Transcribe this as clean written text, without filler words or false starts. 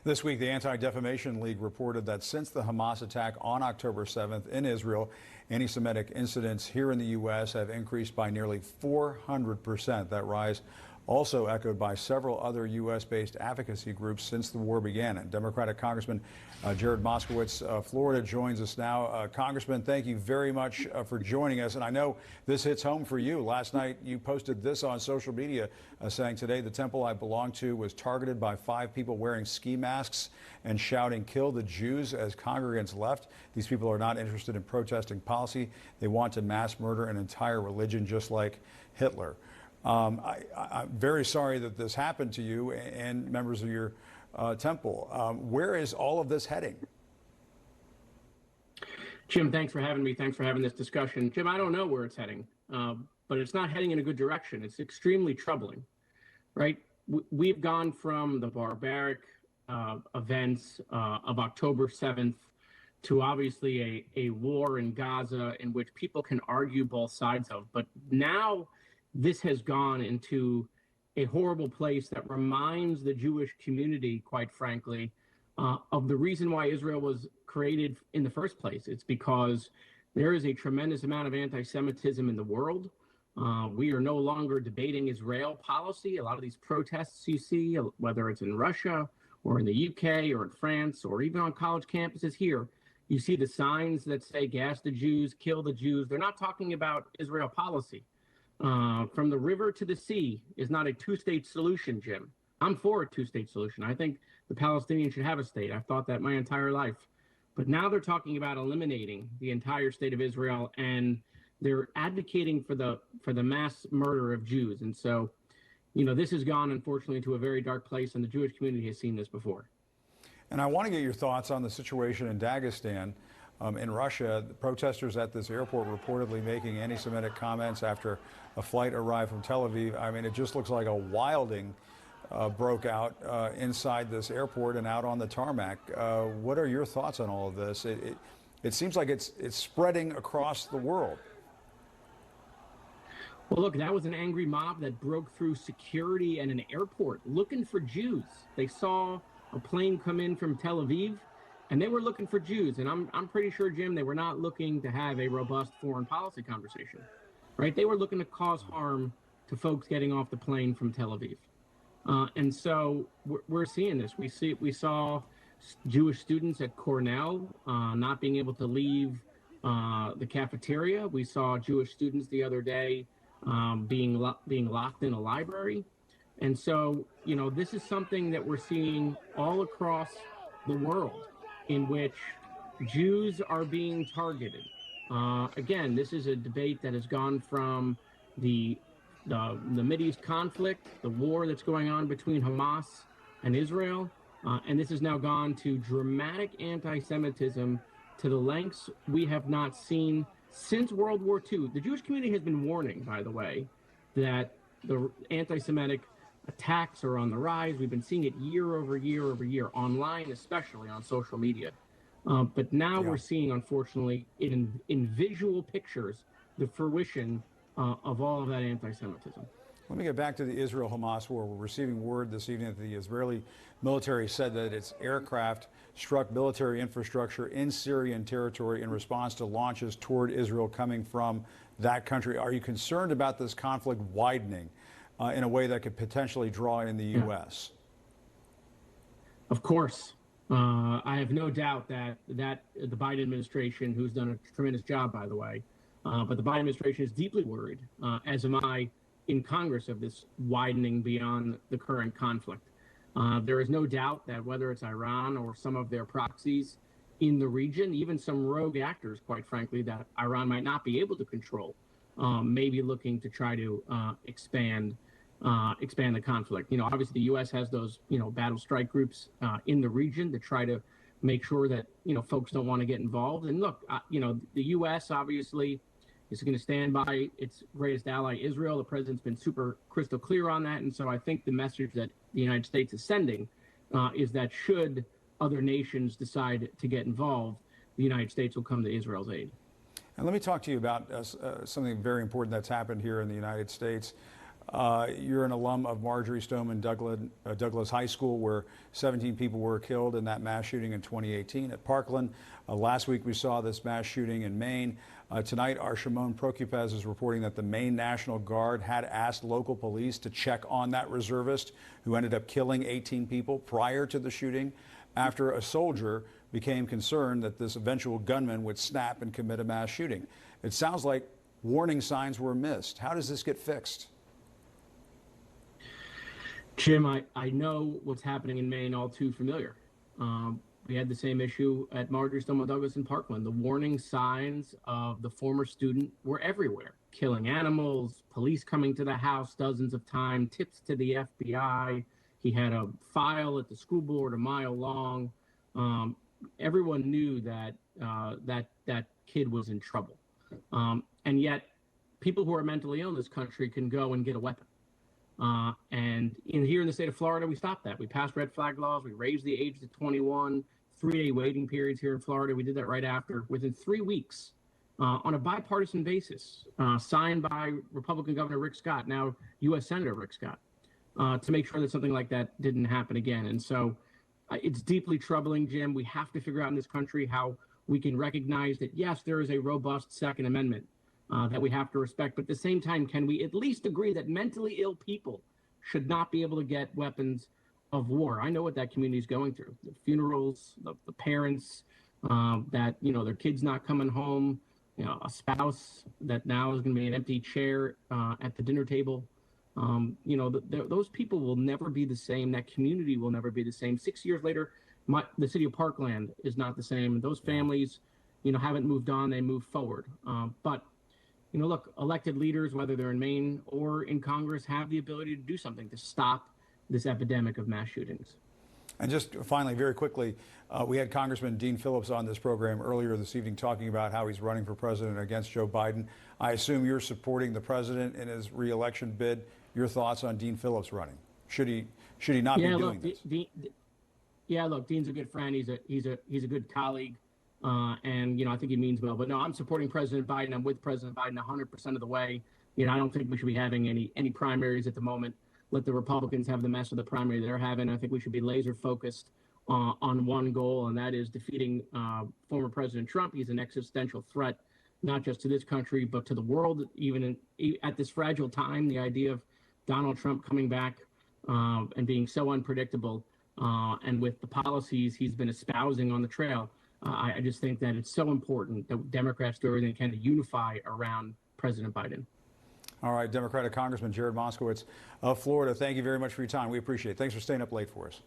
This week, the Anti-Defamation League reported that since the Hamas attack on October 7th in Israel, anti-Semitic incidents here in the U.S. have increased by nearly 400%. That rise also echoed by several other U.S.-based advocacy groups since the war began. And Democratic Congressman Jared Moskowitz, Florida, joins us now. Congressman, thank you very much for joining us. And I know this hits home for you. Last night, you posted this on social media saying, "Today, the temple I belong to was targeted by 5 people wearing ski masks and shouting, 'Kill the Jews,' as congregants left. These people are not interested in protesting policy. They want to mass murder an entire religion just like Hitler." I'm very sorry that this happened to you and members of your temple. Where is all of this heading? Jim, thanks for having me. Thanks for having this discussion. Jim, I don't know where it's heading, but it's not heading in a good direction. It's extremely troubling, right? We've gone from the barbaric events of October 7th to obviously a war in Gaza in which people can argue both sides of, but now this has gone into a horrible place that reminds the Jewish community, quite frankly, of the reason why Israel was created in the first place. It's because there is a tremendous amount of anti-Semitism in the world. We are no longer debating Israel policy. A lot of these protests you see, whether it's in Russia or in the UK or in France or even on college campuses here, you see the signs that say gas the Jews, kill the Jews. They're not talking about Israel policy. From the river to the sea is not a two-state solution, Jim. I'm for a two-state solution. I think the Palestinians should have a state. I've thought that my entire life. But now they're talking about eliminating the entire state of Israel, and they're advocating for the mass murder of Jews. And so, you know, this has gone, unfortunately, to a very dark place, and the Jewish community has seen this before. And I want to get your thoughts on the situation in Dagestan. In Russia, the protesters at this airport reportedly making anti-Semitic comments after a flight arrived from Tel Aviv. I mean, it just looks like a wilding broke out inside this airport and out on the tarmac. What are your thoughts on all of this? It seems like it's spreading across the world. Well, look, that was an angry mob that broke through security at an airport looking for Jews. They saw a plane come in from Tel Aviv, and they were looking for Jews. And I'm pretty sure, Jim, they were not looking to have a robust foreign policy conversation, right? They were looking to cause harm to folks getting off the plane from Tel Aviv. And so we're seeing this. We saw Jewish students at Cornell not being able to leave the cafeteria. We saw Jewish students the other day being locked in a library. And so, you know, this is something that we're seeing all across the world, in which Jews are being targeted. Again, this is a debate that has gone from the Mideast conflict, the war that's going on between Hamas and Israel, and this has now gone to dramatic anti-Semitism to the lengths we have not seen since World War II. The Jewish community has been warning, by the way, that the anti-Semitic attacks are on the rise. We've been seeing it year over year over year, online, especially on social media. But now we're seeing, unfortunately, in visual pictures, the fruition of all of that anti-Semitism. Let me get back to the Israel-Hamas war. We're receiving word this evening that the Israeli military said that its aircraft struck military infrastructure in Syrian territory in response to launches toward Israel coming from that country. Are you concerned about this conflict widening in a way that could potentially draw in the U.S.? Of course. I have no doubt that the Biden administration, who's done a tremendous job, by the way, but the Biden administration is deeply worried, as am I, in Congress, of this widening beyond the current conflict. There is no doubt that whether it's Iran or some of their proxies in the region, even some rogue actors, quite frankly, that Iran might not be able to control, may be looking to try to expand the conflict. You know, obviously the U.S. has those, you know, battle strike groups in the region to try to make sure that, you know, folks don't want to get involved. And look, you know, the U.S. obviously is going to stand by its greatest ally, Israel. The president's been super crystal clear on that. And so I think the message that the United States is sending is that should other nations decide to get involved, the United States will come to Israel's aid. And let me talk to you about something very important that's happened here in the United States. You're an alum of Marjorie Stoneman Douglas High School, where 17 people were killed in that mass shooting in 2018 at Parkland. Last week we saw this mass shooting in Maine. Tonight, our Shimon Prokupez is reporting that the Maine National Guard had asked local police to check on that reservist who ended up killing 18 people prior to the shooting, after a soldier became concerned that this eventual gunman would snap and commit a mass shooting. It sounds like warning signs were missed. How does this get fixed? Jim, I know what's happening in Maine all too familiar. We had the same issue at Marjorie Stoneman Douglas in Parkland. The warning signs of the former student were everywhere. Killing animals, police coming to the house dozens of times, tips to the FBI. He had a file at the school board a mile long. Everyone knew that that kid was in trouble. And yet, people who are mentally ill in this country can go and get a weapon. And here in the state of Florida, we stopped that. We passed red flag laws. We raised the age to 21, 3-day waiting periods here in Florida. We did that right after, within 3 weeks, on a bipartisan basis, signed by Republican Governor Rick Scott, now U.S. Senator Rick Scott, to make sure that something like that didn't happen again. And so it's deeply troubling, Jim. We have to figure out in this country how we can recognize that, yes, there is a robust Second Amendment that we have to respect. But at the same time, can we at least agree that mentally ill people should not be able to get weapons of war? I know what that community is going through. The funerals, the parents, that, their kid's not coming home, a spouse that now is going to be an empty chair at the dinner table. Those people will never be the same. That community will never be the same. 6 years later, the city of Parkland is not the same. Those families, haven't moved on. They move forward. But look, elected leaders, whether they're in Maine or in Congress, have the ability to do something to stop this epidemic of mass shootings. And just finally, very quickly, we had Congressman Dean Phillips on this program earlier this evening talking about how he's running for president against Joe Biden. I assume you're supporting the president in his re-election bid. Your thoughts on Dean Phillips running? Should he not be doing this? Look, Dean's a good friend. He's a good colleague. And I think he means well. But no, I'm supporting President Biden. I'm with President Biden 100% of the way. I don't think we should be having any primaries at the moment. Let the Republicans have the mess of the primary they're having. I think we should be laser focused on one goal, and that is defeating former President Trump. He's an existential threat, not just to this country, but to the world. Even at this fragile time, the idea of Donald Trump coming back and being so unpredictable, and with the policies he's been espousing on the trail, I just think that it's so important that Democrats do everything they can to unify around President Biden. All right, Democratic Congressman Jared Moskowitz of Florida, thank you very much for your time. We appreciate it. Thanks for staying up late for us.